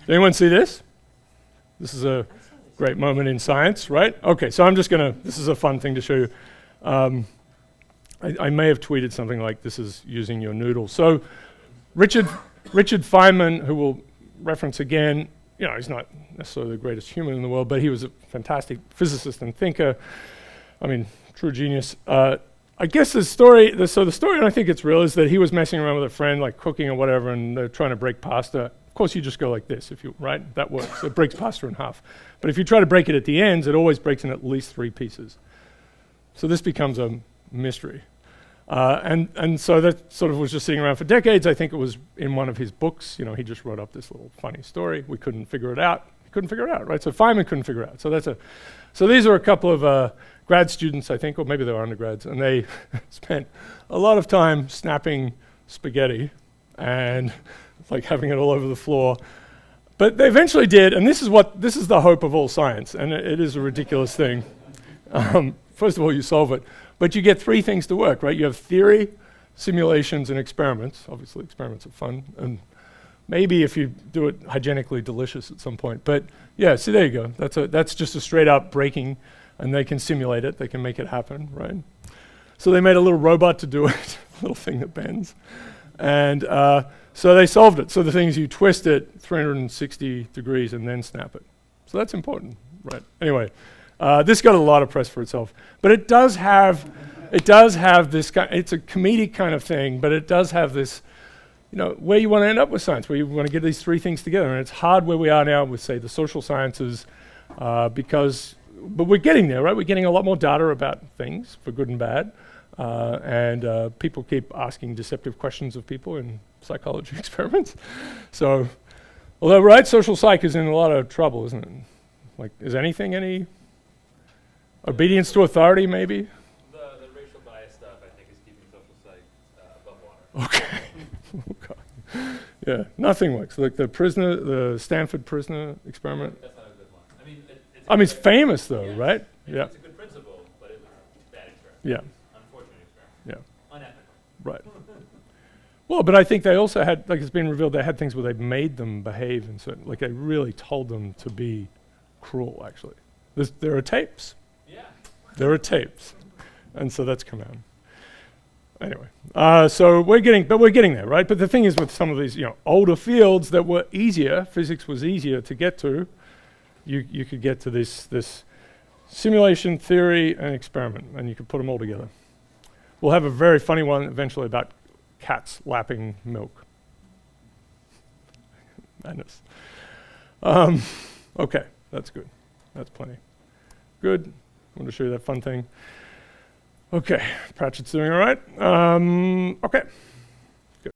Anyone see this? This is a great moment in science, right? Okay, so I'm just gonna, this is a fun thing to show you. I may have tweeted something like, this is using your noodle. So Richard Feynman, who we'll reference again, you know, he's not necessarily the greatest human in the world, but he was a fantastic physicist and thinker. I mean, true genius. I guess the story, and I think it's real, is that he was messing around with a friend, like cooking or whatever, and they're trying to break pasta. Of course, you just go like this, if you, right? That works. It breaks pasta in half. But if you try to break it at the ends, it always breaks in at least 3 pieces. So this becomes a mystery. And so that sort of was just sitting around for decades. I think it was in one of his books. You know, he just wrote up this little funny story. We couldn't figure it out. He couldn't figure it out, right? So Feynman couldn't figure it out. So these are a couple of grad students, I think, or maybe they were undergrads, and they spent a lot of time snapping spaghetti and like having it all over the floor. But they eventually did, and this is the hope of all science, and it is a ridiculous thing. First of all, you solve it, but you get 3 things to work, right? You have theory, simulations, and experiments. Obviously, experiments are fun, and maybe if you do it hygienically delicious at some point. But yeah, see, there you go. That's just a straight up breaking, and they can simulate it. They can make it happen, right? So they made a little robot to do it, a little thing that bends. And so they solved it. So the thing is, you twist it 360 degrees and then snap it. So that's important, right? Anyway, this got a lot of press for itself, but it does have this it's a comedic kind of thing, but it does have this, you know, where you want to end up with science, where you want to get these 3 things together. And it's hard where we are now with, say, the social sciences, but we're getting there, right? We're getting a lot more data about things, for good and bad. And people keep asking deceptive questions of people in psychology experiments. So, although, right, social psych is in a lot of trouble, isn't it? Like, is anything any obedience to authority, maybe? The racial bias stuff, I think, is keeping social psych above water. Okay. Okay. Yeah, nothing works. Like the Stanford prisoner experiment. That's not a good one. I mean, it's famous though, yeah, right? Yeah. It's a good principle, but it was a bad experiment. Yeah. Unfortunate experiment. Yeah. Unethical. Right. Well, but I think they also had, like it's been revealed, they had things where they made them behave in certain, like they really told them to be cruel, actually. There are tapes. Yeah. There are tapes. And so that's come out. Anyway, so we're getting there, right? But the thing is with some of these, you know, older fields that were easier, physics was easier to get to, you could get to this simulation, theory, and experiment, and you could put them all together. We'll have a very funny one eventually about cats lapping milk. Madness. Okay, that's good. That's plenty. Good. I want to show you that fun thing. Okay, Pratchett's doing all right. Okay.